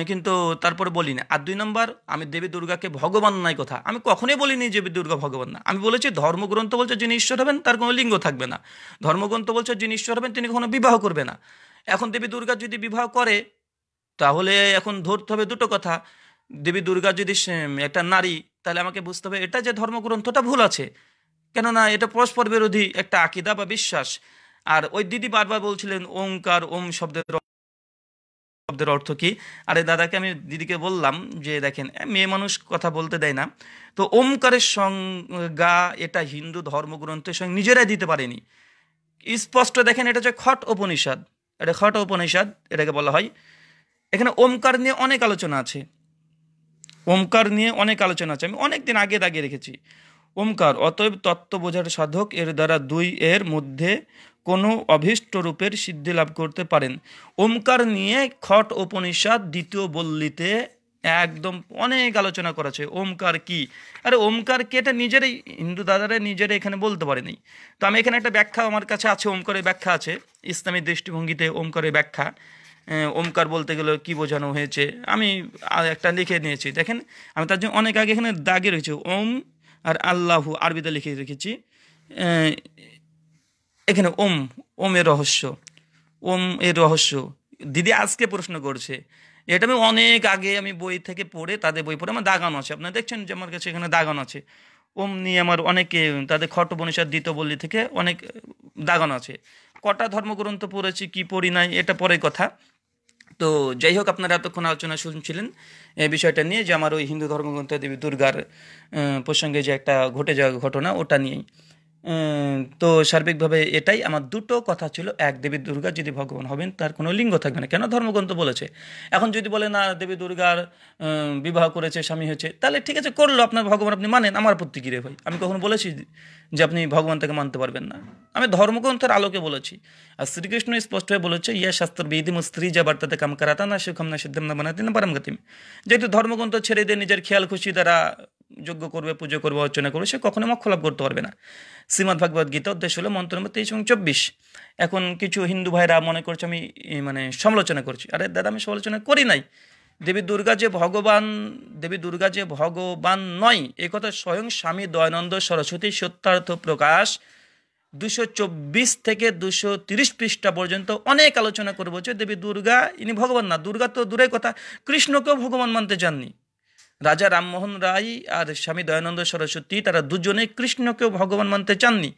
কিন্তু তারপরে বলি না। আর 2 নম্বর, আমি দেবী দুর্গাকে ভগবান নাই কথা আমি কখনোই বলিনি। দেবী দুর্গা ভগবান না, আমি বলেছি ধর্মগ্রন্থ বলছে যিনি ঈশ্বর হবেন তার কোনো লিঙ্গ থাকবে না। ধর্মগ্রন্থ বলছে যিনি ঈশ্বর হবেন তিনি কখনো বিবাহ করবে না। এখন দেবী দুর্গা যদি বিবাহ করে, তাহলে এখন ধরতে হবে দুটো কথা। দেবী দুর্গা যদি একটা নারী, তাহলে আমাকে বুঝতে হবে এটা যে ধর্মগ্রন্থটা ভুল আছে, কেননা এটা পরস্পর বিরোধী একটা আকিদা বা বিশ্বাস। আর ওই দিদি বারবার বলছিলেন ওমকার, ওম শব্দের অর্থ কি? আরে দাদাকে আমি দিদিকে বললাম যে দেখেন মেয়ে মানুষ কথা বলতে দেয় না, তো ওমকারের সংজ্ঞা এটা হিন্দু ধর্মগ্রন্থের সঙ্গে নিজেরাই দিতে পারেনি। স্পষ্ট দেখেন, এটা হচ্ছে খট উপনিষদ, এটা খট উপনিষদ এটাকে বলা হয়। এখানে ওমকার নিয়ে অনেক আলোচনা আছে, ওমকার নিয়ে অনেক আলোচনা আছে, আমি অনেক দিন আগে দাগিয়ে রেখেছি। ওমকার অতএব তত্ত্ব বোঝার সাধক এর দ্বারা 2 এর মধ্যে কোনো অভীষ্ট রূপের সিদ্ধি লাভ করতে পারেন। ওমকার নিয়ে খট উপনিষদ 2য় বল্লীতে একদম অনেক আলোচনা করেছে। ওমকার কি? আরে ওমকার কি এটা নিজেরাই হিন্দু দাদারা নিজেরাই এখানে বলতে পারেনি। তো আমি এখানে একটা ব্যাখ্যা আমার কাছে আছে, ওমকারের ব্যাখ্যা আছে, ইসলামী দৃষ্টিভঙ্গিতে ওমকারের ব্যাখ্যা। ওমকার বলতে গেলে কি বোঝানো হয়েছে আমি একটা লিখে নিয়েছি, দেখেন আমি তার জন্য অনেক আগে এখানে দাগে রয়েছে ওম আর আল্লাহু আরবিতে লিখে রেখেছি। এখানে ওম, ওমের রহস্য, ওম এর রহস্য দিদি আজকে প্রশ্ন করছে। এটা আমি অনেক আগে আমি বই থেকে পড়ে, তাদের বই পড়ে আমার দাগানো আছে, আপনারা দেখছেন যে আমার কাছে এখানে দাগানো আছে। ওম নিয়ে আমার অনেকে তাদের খট উপনিষদ 2য় বল্লী থেকে অনেক দাগানো আছে। কটা ধর্মগ্রন্থ পড়েছি কি পড়ি নাই এটা পরের কথা। তো যাই হোক, আপনারা এতক্ষণ আলোচনা শুনছিলেন এই বিষয়টা নিয়ে, যে আমার ওই হিন্দু ধর্মগ্রন্থ দেবী দুর্গার প্রসঙ্গে যে একটা ঘটে যাওয়া ঘটনা, ওটা নিয়েই। তো সার্বিকভাবে এটাই আমার দুটো কথা ছিল। এক, দেবী দুর্গা যদি ভগবান হবেন তার কোনো লিঙ্গ থাকবে না, কেন ধর্মগ্রন্থ বলেছে। এখন যদি বলে না দেবী দুর্গার বিবাহ করেছে, স্বামী হয়েছে, তাহলে ঠিক আছে করলো, আপনার ভগবান আপনি মানেন, আমার আপত্তি কি রে ভাই? আমি কখনো বলেছি যে আপনি ভগবান তাকে মানতে পারবেন না? আমি ধর্মগ্রন্থের আলোকে বলেছি। আর শ্রীকৃষ্ণ স্পষ্ট হয়ে বলেছে ইয়া শাস্ত্র বিধিম স্ত্রী যা বার্তাতে কাম করাতা না সুখম না সিদ্ধম না বানাতে না পারম গতিম। যেহেতু ধর্মগ্রন্থ ছেড়ে দিয়ে নিজের খেয়াল খুশি দ্বারা যজ্ঞ করবে, পুজো করবে, অর্চনা করবে, সে কখনো মোক্ষ লাভ করতে পারবে না। শ্রীমদ্ ভাগবত গীতা অধ্যায় 16 মন্ত্র নম্বর 23 এবং 24। এখন কিছু হিন্দু ভাইরা মনে করছে আমি মানে সমালোচনা করছি। আরে দাদা আমি সমালোচনা করি নাই। দেবী দুর্গা যে ভগবান, দেবী দুর্গা যে ভগবান নয় এ কথা স্বয়ং স্বামী দয়ানন্দ সরস্বতী সত্যার্থ প্রকাশ 224 থেকে 230 পৃষ্ঠা পর্যন্ত অনেক আলোচনা করে বলছে দেবী দুর্গা ইনি ভগবান না। দুর্গা তো দূরের কথা, কৃষ্ণকেও ভগবান মানতে চাননি। রাজা রামমোহন রায় আর স্বামী দয়ানন্দ সরস্বতী তারা দুজনেই কৃষ্ণকেও ভগবান মানতে চাননি।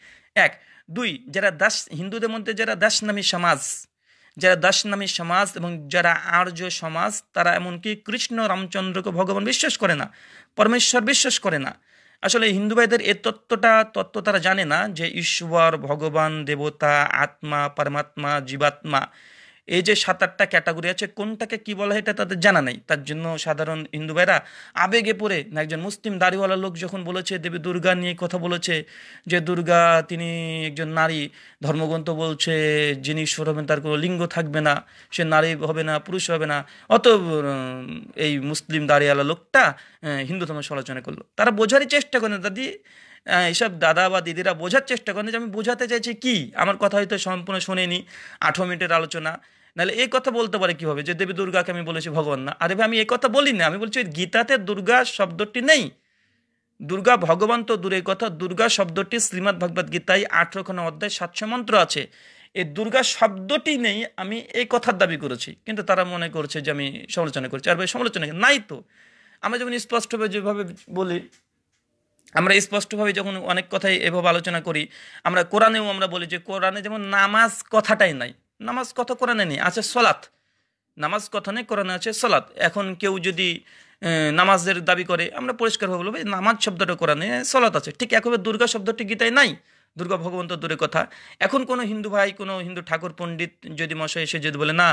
1, 2, যারা দাস, হিন্দুদের মধ্যে যারা দাসনামী সমাজ, যারা দাসনামী সমাজ এবং যারা আর্য সমাজ, তারা এমনকি কৃষ্ণ রামচন্দ্রকে ভগবান বিশ্বাস করে না, পরমেশ্বর বিশ্বাস করে না। আসলে হিন্দু ভাইদের এই তত্ত্ব তারা জানে না যে ঈশ্বর, ভগবান, দেবতা, আত্মা, পরমাত্মা, জীবাত্মা, এই যে 7-8টা ক্যাটাগরি আছে, কোনটাকে কি বলা হয় এটা তাদের জানা নাই। তার জন্য সাধারণ হিন্দু ভাইরা আবেগে পড়ে, না একজন মুসলিম দাড়িওয়ালা লোক যখন বলেছে দেবী দুর্গা নিয়ে কথা বলেছে যে দুর্গা তিনি একজন নারী, ধর্মগ্রন্থ বলছে যিনি ঈশ্বর হবেন তার কোনো লিঙ্গ থাকবে না, সে নারী হবে না পুরুষ হবে না, অত এই মুসলিম দাড়িওয়ালা লোকটা হিন্দু ধর্মের সমালোচনা করলো। তারা বোঝারই চেষ্টা করে না দাদি, এইসব দাদা বা দিদিরা বোঝার চেষ্টা করেন যে আমি বোঝাতে চাইছি কি, আমার কথা হয়তো সম্পূর্ণ শোনেনি, 18 মিনিটের আলোচনা। নাহলে এই কথা বলতে পারে কীভাবে যে দেবী দুর্গাকে আমি বলেছি ভগবান না? আরে ভাই, আমি এই কথা বলি না, আমি বলছি গীতাতে দুর্গা শব্দটি নেই। দুর্গা ভগবান তো দূরের কথা, দুর্গা শব্দটি শ্রীমদ্ ভগবদ গীতায় 18 অধ্যায় 700 মন্ত্র আছে। এই দুর্গা শব্দটি নেই, আমি এই কথার দাবি করেছি, কিন্তু তারা মনে করছে যে আমি সমালোচনা করছি। আর ভাই, সমালোচনা নাই তো। আমরা যেমন স্পষ্টভাবে যেভাবে বলি, আমরা স্পষ্টভাবে যখন অনেক কথাই এভাবে আলোচনা করি, আমরা কোরআনেও আমরা বলি যে কোরআনে যেমন নামাজ কথাটাই নাই, নামাজ কথা কোরআনে নেই, আছে সলাৎ। নামাজ কথা নেই, কোরআনে আছে সলাৎ। এখন কেউ যদি নামাজের দাবি করে, আমরা পরিষ্কারভাবে বলবো নামাজ শব্দটা কোরআনে, সলাৎ আছে। ঠিক একভাবে দুর্গা শব্দটি গীতায় নাই, দুর্গা ভগবন্ত দূরের কথা। এখন কোনো হিন্দু ভাই, কোনো হিন্দু ঠাকুর পণ্ডিত যদি মশাই এসে যদি বলে না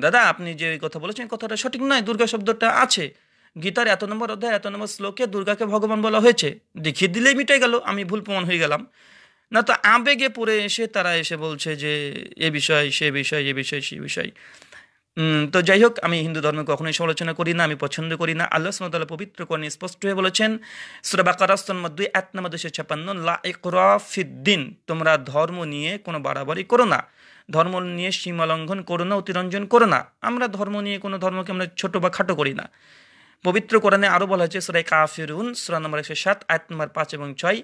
দাদা আপনি যে কথা বলেছেন কথাটা সঠিক নয়, দুর্গা শব্দটা আছে গীতার এত নম্বর অধ্যায় এত নম্বর শ্লোকে দুর্গাকে ভগবান বলা হয়েছে, দেখিয়ে দিলেই মিটাই গেল, আমি ভুল প্রমাণ হয়ে গেলাম। না তো আবেগে পড়ে এসে তারা এসে বলছে যে এ বিষয় সে বিষয়, এ বিষয় সে বিষয়। তো যাই হোক, আমি হিন্দু ধর্ম কখনোই সমালোচনা করি না, আমি পছন্দ করি না। আল্লাহ সুবহানাহু ওয়া তাআলা পবিত্র কোরআনে স্পষ্ট হয়ে বলেছেন, সূরা বাকারা 2:256, লা ইকরা ফিদ্দিন, তোমরা ধর্ম নিয়ে কোনো বাড়াবাড়ি করো না, ধর্ম নিয়ে সীমা লঙ্ঘন করো না, অতিরঞ্জন করো না। আমরা ধর্ম নিয়ে কোনো ধর্মকে আমরা ছোট বা খাটো করি না। পবিত্র কোরআনে আরো বলা হয়েছে সূরা কাফিরুন সূরা নম্বর 107 আয়াত নম্বর 5 এবং 6,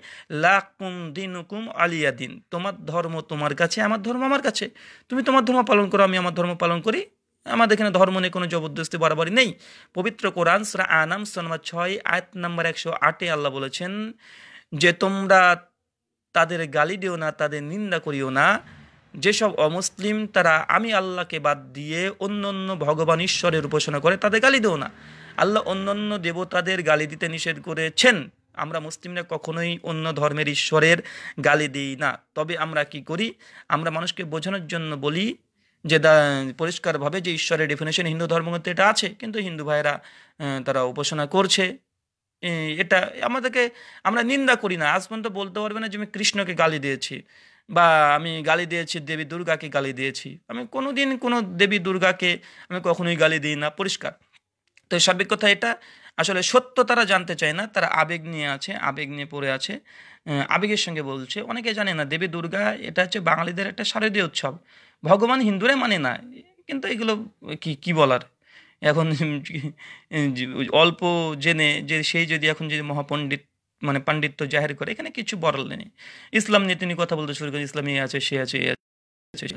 লাকুম দিনুকুম আলিয়া দিন, তোমার ধর্ম তোমার কাছে, আমার ধর্ম আমার কাছে। তুমি তোমার ধর্ম পালন করো, আমি আমার ধর্ম পালন করি। আমাদের এখানে ধর্ম নিয়ে কোনো জবরদস্তি বাড়াবাড়ি নেই। পবিত্র কোরআন সূরা আনাম সূরা নম্বর 6 আয়াত নম্বর 108 আল্লাহ বলেছেন যে তোমরা তাদের গালি দিও না, তাদের নিন্দা করিও না, যেসব অমুসলিম তারা আমি আল্লাহকে বাদ দিয়ে অন্য অন্য ভগবান ঈশ্বরের উপাসনা করে, তাদের গালি দিও না। আল্লাহ অন্যান্য দেবতাদের গালি দিতে নিষেধ করেছেন। আমরা মুসলিমরা কখনোই অন্য ধর্মের ঈশ্বরের গালি দিই না। তবে আমরা কি করি, আমরা মানুষকে বোঝানোর জন্য বলি যে পরিষ্কারভাবে যে ঈশ্বরের ডেফিনেশন হিন্দু ধর্মগ্রন্থে এটা আছে, কিন্তু হিন্দু ভাইয়েরা তারা উপাসনা করছে। এটা আমাদেরকে, আমরা নিন্দা করি না। আজ পর্যন্ত বলতে পারবে না যে আমি কৃষ্ণকে গালি দিয়েছি বা আমি গালি দিয়েছি দেবী দুর্গাকে গালি দিয়েছি। আমি কোনোদিন কোনো দেবী দুর্গাকে আমি কখনোই গালি দিই না, পরিষ্কার। তো সার্বিক কথা এটা, আসলে সত্য তারা জানতে চায় না, তারা আবেগ নিয়ে আছে, আবেগ নিয়ে পড়ে আছে, আবেগের সঙ্গে বলছে। অনেকে জানে না দেবী দুর্গা এটা হচ্ছে বাঙালিদের একটা শারদীয় উৎসব, ভগবান হিন্দুরাই মানে না। কিন্তু এগুলো কি বলার এখন, অল্প জেনে যে সেই যদি এখন যদি মহাপণ্ডিত মানে পাণ্ডিত্য জাহের করে, এখানে কিছু বলার নেই। ইসলাম নিয়ে তিনি কথা বলতে শুরু করেন, ইসলামী আছে সে আছে এ আছে,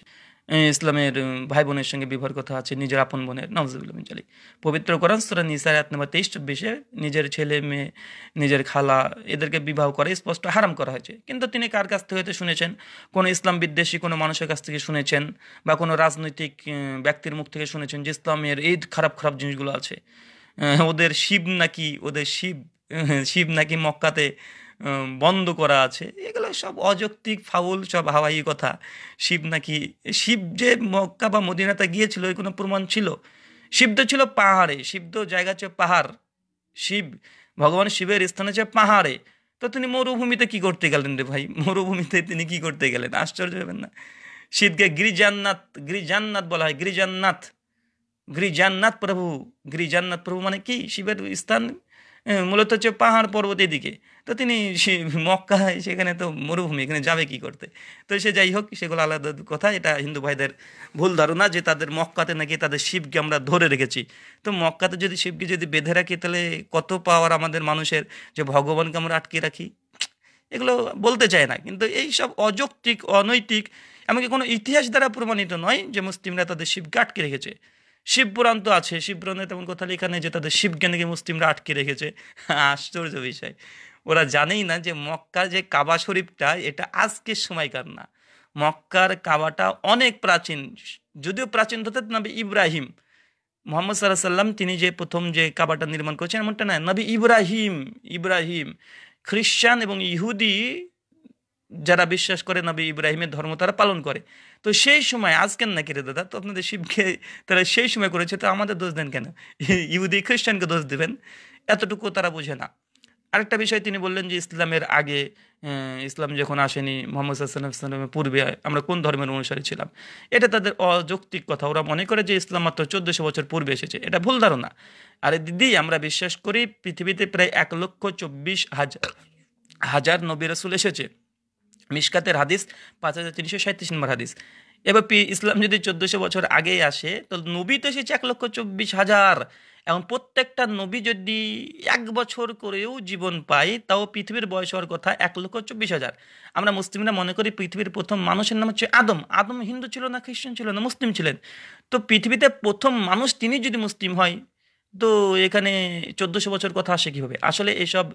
ইসলামের ভাই বোনের সঙ্গে বিবাহের কথা আছে, নিজের আপন বোনের, নাউজুবিল্লাহ মিন যালিক। পবিত্র কোরআন সূরা নিসা আয়াত নম্বর 23-24 নিজের ছেলে মেয়ে, নিজের খালা এদেরকে বিবাহ করে স্পষ্ট হারাম করা হয়েছে। কিন্তু তিনি কার কাছ থেকে হয়তো শুনেছেন, কোনো ইসলাম বিদ্বেষী কোনো মানুষের কাছ থেকে শুনেছেন, বা কোনো রাজনৈতিক ব্যক্তির মুখ থেকে শুনেছেন যে ইসলামের এই খারাপ খারাপ জিনিসগুলো আছে। ওদের শিব নাকি মক্কাতে বন্ধ করা আছে। এগুলো সব অযৌক্তিক ফাউল, সব হাওয়াই কথা। শিব যে মক্কা বা মদিনাতে গিয়েছিল এর কোনো প্রমাণ ছিল? শিব তো ছিল পাহাড়ে, শিব তো জায়গা হচ্ছে পাহাড়, ভগবান শিবের স্থান হচ্ছে পাহাড়ে। তো তিনি মরুভূমিতে কি করতে গেলেন রে ভাই? মরুভূমিতে তিনি কি করতে গেলেন? আশ্চর্য হবেন না? শিবকে গিরিজান্নাথ বলা হয়, গিরিজান্নাথ প্রভু মানে কি? শিবের স্থান মূলত হচ্ছে পাহাড় পর্বতের দিকে। তো তিনি মক্কায়, সেখানে তো মরুভূমি, এখানে যাবে কি করতে? তো সে যাই হোক, সেগুলো আলাদা কথা। এটা হিন্দু ভাইদের ভুল ধারণা যে তাদের মক্কাতে নাকি তাদের শিবকে আমরা ধরে রেখেছি। তো মক্কাতে যদি শিবকে যদি বেঁধে রাখি, তাহলে কত পাওয়ার আমাদের মানুষের যে ভগবানকে আমরা আটকে রাখি। এগুলো বলতে চায় না, কিন্তু এই সব অযৌক্তিক, অনৈতিক, এমনকি কোনো ইতিহাস দ্বারা প্রমাণিত নয় যে মুসলিমরা তাদের শিবকে আটকে রেখেছে। শিবপুরাণ তো আছে, শিবপুরাণে তেমন কথা লেখা নেই যে তাদের শিবকে নাকি মুসলিমরা আটকে রেখেছে। আশ্চর্য বিষয়, ওরা জানেই না যে মক্কার যে কাবা শরীফটা এটা আজকের সময়কার না। মক্কার কাবাটা অনেক প্রাচীন, যদিও প্রাচীন হতে নবী ইব্রাহিম, মোহাম্মদ সাল্লাল্লাহু আলাইহি সাল্লাম তিনি যে প্রথম যে কাবাটা নির্মাণ করেছেন এমনটা নয়। নবী ইব্রাহিম খ্রিস্টান এবং ইহুদি যারা বিশ্বাস করে নবী ইব্রাহিমের ধর্ম তারা পালন করে। তো সেই সময়, আজকের নাকি রে দাদা, তো আপনাদের শিবকে তারা সেই সময় করেছে, তো আমাদের দোষ দেন কেন? ইহুদি খ্রিস্টানকে দোষ দেবেন, এতটুকু তারা বোঝে না। আরেকটা বিষয় তিনি বললেন যে ইসলামের আগে, ইসলাম যখন আসেনি, মোহাম্মদ সাল্লাল্লাহু আলাইহি ওয়াসাল্লামের পূর্বে আমরা কোন ধর্মের অনুসারী ছিলাম। এটা তাদের অযৌক্তিক কথা। ওরা মনে করে যে ইসলাম মাত্র 1400 বছর পূর্বে এসেছে, এটা ভুল ধারণা। আরে দিদি, আমরা বিশ্বাস করি পৃথিবীতে প্রায় 1,24,000 হাজার নবী রাসূল এসেছে। মিশকাতের হাদিস 5337 নম্বর হাদিস। এবার ইসলাম যদি 1400 বছর আগেই আসে, তো নবী তো এসেছে 1,24,000। এখন প্রত্যেকটা নবী যদি 1 বছর করেও জীবন পায়, তাও পৃথিবীর বয়স হওয়ার কথা 1,24,000। আমরা মুসলিমরা মনে করি পৃথিবীর প্রথম মানুষের নাম হচ্ছে আদম। আদম হিন্দু ছিল না, খ্রিস্টান ছিল না, মুসলিম ছিলেন। তো পৃথিবীতে প্রথম মানুষ তিনি যদি মুসলিম হয়, তো এখানে 1400 বছর কথা আসে কিভাবে? আসলে এসব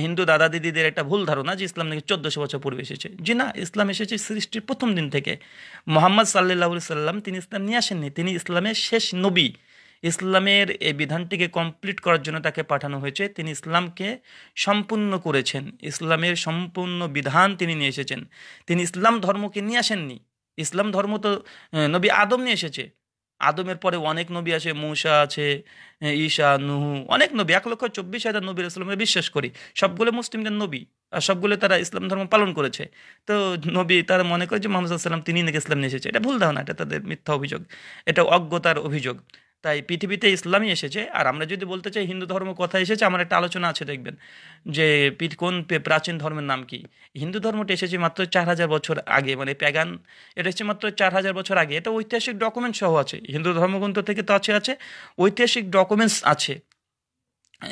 হিন্দু দাদা দিদিদের একটা ভুল ধারণা যে ইসলাম নাকি 1400 বছর পূর্বে এসেছে। জি না, ইসলাম এসেছে সৃষ্টির প্রথম দিন থেকে। মোহাম্মদ সাল্লাল্লাহু আলাইহি সাল্লাম তিনি ইসলাম নিয়ে আসেননি, তিনি ইসলামের শেষ নবী। ইসলামের এই বিধানটিকে কমপ্লিট করার জন্য তাকে পাঠানো হয়েছে। তিনি ইসলামকে সম্পূর্ণ করেছেন, ইসলামের সম্পূর্ণ বিধান তিনি নিয়ে এসেছেন। তিনি ইসলাম ধর্মকে নিয়ে আসেননি। ইসলাম ধর্ম তো নবী আদম নিয়ে এসেছে। আদমের পরে অনেক নবী আছে, মূসা আছে, ঈসা, নূহ, অনেক নবী, 1,24,000 নবী রাসূল আমরা বিশ্বাস করি। সবগুলো মুসলিমদের নবী, আর সবগুলো তারা ইসলাম ধর্ম পালন করেছে। তো নবী তারা মনে করে যে মুহাম্মদ সাল্লাল্লাহু আলাইহি ওয়াসাল্লাম তিনি নাকি ইসলাম নিয়ে এসেছে। এটা ভুল ধারণা, এটা তাদের মিথ্যা অভিযোগ, এটা অজ্ঞতার অভিযোগ। তাই পৃথিবীতে ইসলামই এসেছে। আর আমরা যদি বলতে চাই হিন্দু ধর্ম কথা এসেছে, আমার একটা আলোচনা আছে, দেখবেন যে কোন প্রাচীন ধর্মের নাম কি। হিন্দু ধর্মটা এসেছে মাত্র 4,000 বছর আগে, মানে প্যাগান, এটা এসেছে মাত্র 4,000 বছর আগে। এটা ঐতিহাসিক ডকুমেন্ট সহ আছে, হিন্দু ধর্মগ্রন্থ থেকে তো আছে ঐতিহাসিক ডকুমেন্টস আছে।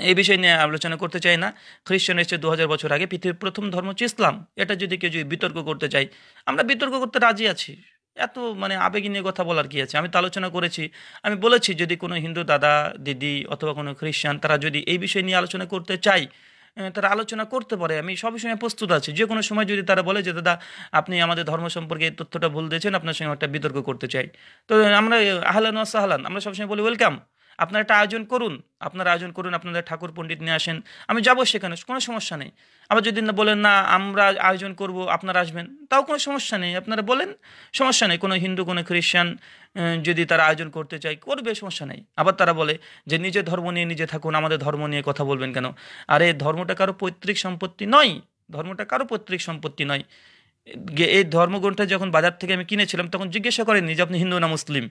এই বিষয় নিয়ে আলোচনা করতে চাই না। খ্রিস্টান এসেছে 2000 বছর আগে, পৃথিবীর প্রথম ধর্ম হচ্ছে ইসলাম। এটা যদি কেউ যদি বিতর্ক করতে চাই, আমরা বিতর্ক করতে রাজি আছি। এত মানে আবেগী নিয়ে কথা বলার কি আছে? আমি তো আলোচনা করেছি, আমি বলেছি যদি কোনো হিন্দু দাদা দিদি অথবা কোনো খ্রিস্টান তারা যদি এই বিষয় নিয়ে আলোচনা করতে চাই, তারা আলোচনা করতে পারে। আমি সব সময় প্রস্তুত আছি। যে কোনো সময় যদি তারা বলে যে দাদা আপনি আমাদের ধর্ম সম্পর্কে এই তথ্যটা ভুল দিয়েছেন, আপনার সঙ্গে একটা বিতর্ক করতে চাই, তো আমরা আহলান ওয়া সাহলান, আমরা সবসময় বলি ওয়েলকাম। আপনারা একটা আয়োজন করুন, আপনারা আয়োজন করুন, আপনাদের ঠাকুর পণ্ডিত নিয়ে আসেন, আমি যাবো সেখানে, কোনো সমস্যা নেই। আবার যদি না বলেন না আমরা আয়োজন করব আপনারা আসবেন, তাও কোনো সমস্যা নেই, আপনারা বলেন, সমস্যা নেই। কোনো হিন্দু কোনো খ্রিস্টান যদি তারা আয়োজন করতে চায় করবে, সমস্যা নেই। আবার তারা বলে যে নিজের ধর্ম নিয়ে নিজে থাকুন, আমাদের ধর্ম নিয়ে কথা বলবেন কেন? আরে ধর্মটা কারো পৈতৃক সম্পত্তি নয়, ধর্মটা কারো পৈতৃক সম্পত্তি নয়। এই ধর্মগ্রন্থটা যখন বাজার থেকে আমি কিনেছিলাম তখন জিজ্ঞাসা করেননি যে আপনি হিন্দু না মুসলিম।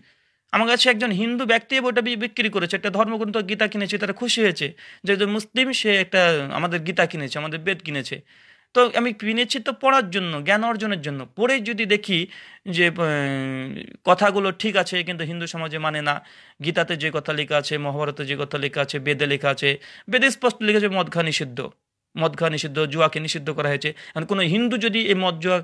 আমার কাছে একজন হিন্দু ব্যক্তি বইটা বিক্রি করেছে, একটা ধর্মগ্রন্থ গীতা কিনেছে, তারা খুশি হয়েছে যে যে মুসলিম সে একটা আমাদের গীতা কিনেছে, আমাদের বেদ কিনেছে। তো আমি কিনেছি তো পড়ার জন্য, জ্ঞান অর্জনের জন্য। পড়ে যদি দেখি যে কথাগুলো ঠিক আছে কিন্তু হিন্দু সমাজে মানে না, গীতাতে যে কথা লেখা আছে, মহাভারতে যে কথা লেখা আছে, বেদে লেখা আছে, বেদে স্পষ্ট লেখা আছে মদ খাওয়া নিষিদ্ধ, মদ খাওয়া নিষিদ্ধ, জুয়াকে নিষিদ্ধ করা হয়েছে। এখন কোনো হিন্দু যদি এই মদ জুয়া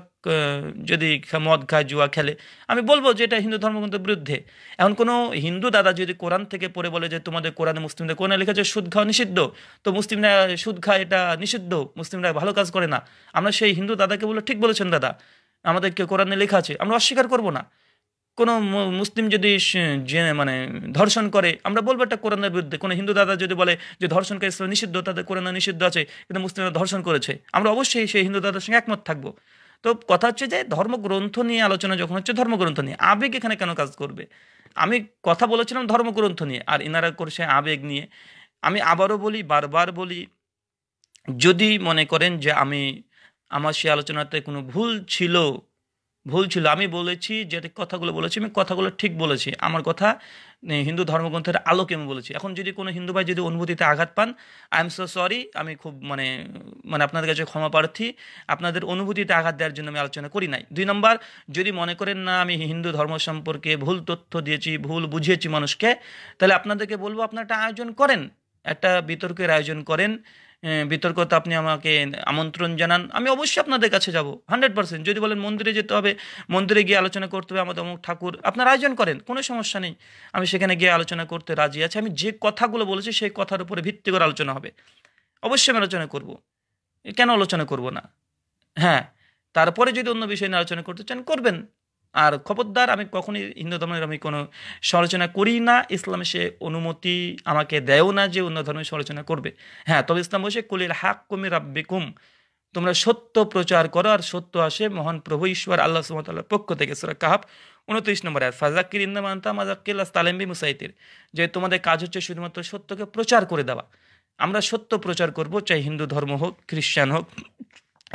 যদি মদ খায়, জুয়া খেলে, আমি বলবো যে এটা হিন্দু ধর্মগ্রন্থের বিরুদ্ধে। এখন কোনো হিন্দু দাদা যদি কোরআন থেকে পড়ে বলে যে তোমাদের কোরআনে মুসলিমদের কোরআনে লেখা আছে সুদ খাওয়া নিষিদ্ধ, তো মুসলিমরা সুদ খায় এটা নিষিদ্ধ, মুসলিমরা ভালো কাজ করে না, আমরা সেই হিন্দু দাদাকে বলে ঠিক বলেছেন দাদা, আমাদেরকে কোরআনে লেখা আছে, আমরা অস্বীকার করব না। কোনো মুসলিম যদি যে মানে ধর্ষণ করে, আমরা বলবো এটা কোরআনের বিরুদ্ধে। কোনো হিন্দু দাদা যদি বলে যে ধর্ষণকে ইসলাম নিষিদ্ধ, তাদের কোরআনে নিষিদ্ধ আছে কিন্তু মুসলিমরা ধর্ষণ করেছে, আমরা অবশ্যই সেই হিন্দু দাদার সঙ্গে একমত থাকবো। তো কথা হচ্ছে যে ধর্মগ্রন্থ নিয়ে আলোচনা যখন হচ্ছে, ধর্মগ্রন্থ নিয়ে আবেগ এখানে কেন কাজ করবে? আমি কথা বলেছিলাম ধর্মগ্রন্থ নিয়ে, আর ইনারা করছে আবেগ নিয়ে। আমি আবারও বলি, বারবার বলি, যদি মনে করেন যে আমার সেই আলোচনাতে কোনো ভুল ছিল, আমি বলেছি যে কথাগুলো বলেছি, আমি কথাগুলো ঠিক বলেছি, আমার কথা হিন্দু ধর্মগ্রন্থের আলোকে আমি বলেছি। এখন যদি কোনো হিন্দু ভাই যদি অনুভূতিতে আঘাত পান, আই এম সো সরি, আমি খুব মানে আপনাদের কাছে ক্ষমা প্রার্থী, আপনাদের অনুভূতিতে আঘাত দেওয়ার জন্য আমি আলোচনা করি নাই। 2 নম্বর, যদি মনে করেন না আমি হিন্দু ধর্ম সম্পর্কে ভুল তথ্য দিয়েছি, ভুল বুঝিয়েছি মানুষকে, তাহলে আপনাদেরকে বলবো আপনারা একটা আয়োজন করেন, একটা বিতর্কের আয়োজন করেন। বিতর্কতে আপনি আমাকে আমন্ত্রণ জানান, আমি অবশ্যই আপনাদের কাছে যাব 100%। যদি বলেন মন্দিরে যেতে হবে, মন্দিরে গিয়ে আলোচনা করতে হবে আমাদের অমুক ঠাকুর, আপনারা আয়োজন করেন, কোনো সমস্যা নেই, আমি সেখানে গিয়ে আলোচনা করতে রাজি আছি। আমি যে কথাগুলো বলেছি সেই কথার উপরে ভিত্তি করে আলোচনা হবে, অবশ্যই আমি আলোচনা করব, কেন আলোচনা করব না? হ্যাঁ, তারপরে যদি অন্য বিষয় নিয়ে আলোচনা করতে চান করবেন। আর খবরদার, আমি কখনই হিন্দু ধর্মের আমি কোনো সমালোচনা করি না, ইসলামে সে অনুমতি আমাকে দেয়ও না যে অন্য ধর্মের সমালোচনা করবে। হ্যাঁ, তবে ইসলাম বলছে কুলিল হাক্কু মির রাব্বিকুম, তোমরা সত্য প্রচার করো, আর সত্য আসে মহান প্রভু ঈশ্বর আল্লাহ সুবহানাহু ওয়া তাআলার পক্ষ থেকে। সূরা কাহফ 29 নম্বর আয়াত, ফাযাক্কির ইন্নামা আনতা মুযাক্কির লাস্তা আলাইহিম বিমুসাইতির, যে তোমাদের কাজ হচ্ছে শুধুমাত্র সত্যকে প্রচার করে দেওয়া। আমরা সত্য প্রচার করব, চাই হিন্দু ধর্ম হোক, খ্রিস্টান হোক,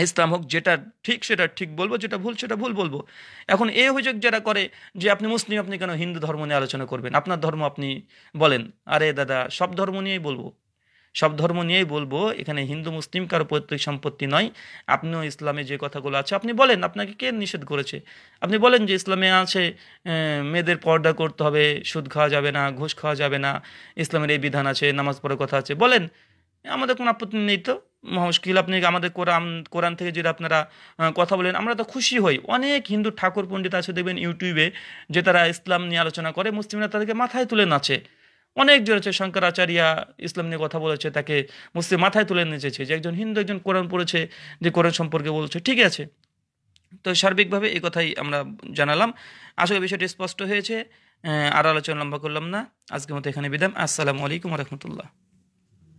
ইসলাম হোক, যেটা ঠিক সেটা ঠিক বলবো, যেটা ভুল সেটা ভুল বলবো। এখন এই অভিযোগ যারা করে যে আপনি মুসলিম, আপনি কেন হিন্দু ধর্ম নিয়ে আলোচনা করবেন, আপনার ধর্ম আপনি বলেন, আরে দাদা সব ধর্ম নিয়েই বলবো, সব ধর্ম নিয়েই বলবো, এখানে হিন্দু মুসলিম কারো পৈতৃক সম্পত্তি নয়। আপনিও ইসলামে যে কথাগুলো আছে আপনি বলেন, আপনাকে কে নিষেধ করেছে? আপনি বলেন যে ইসলামে আছে মেয়েদের পর্দা করতে হবে, সুদ খাওয়া যাবে না, ঘুষ খাওয়া যাবে না, ইসলামের এই বিধান আছে, নামাজ পড়ার কথা আছে, বলেন, আমাদের কোনো আপত্তি নেই তো। মুশকিল, আপনি আমাদের কোরআন থেকে যদি আপনারা কথা বলেন, আমরা তো খুশি হই। অনেক হিন্দু ঠাকুর পণ্ডিত আছে দেখবেন ইউটিউবে, যে তারা ইসলাম নিয়ে আলোচনা করে, মুসলিমরা তাদেরকে মাথায় তুলে নাচে। অনেক জন আছে, শঙ্করাচার্য ইসলাম নিয়ে কথা বলেছে, তাকে মুসলিম মাথায় তুলে নেচেছে, যে একজন হিন্দু একজন কোরআন পড়েছে, যে কোরআন সম্পর্কে বলছে, ঠিক আছে। তো সার্বিকভাবে এই কথাই আমরা জানালাম। আশা করি বিষয়টি স্পষ্ট হয়েছে। আর আলোচনা লম্বা করলাম না, আজকের মতো এখানে বিদাম। আসসালামু আলাইকুম রহমতুল্লাহ।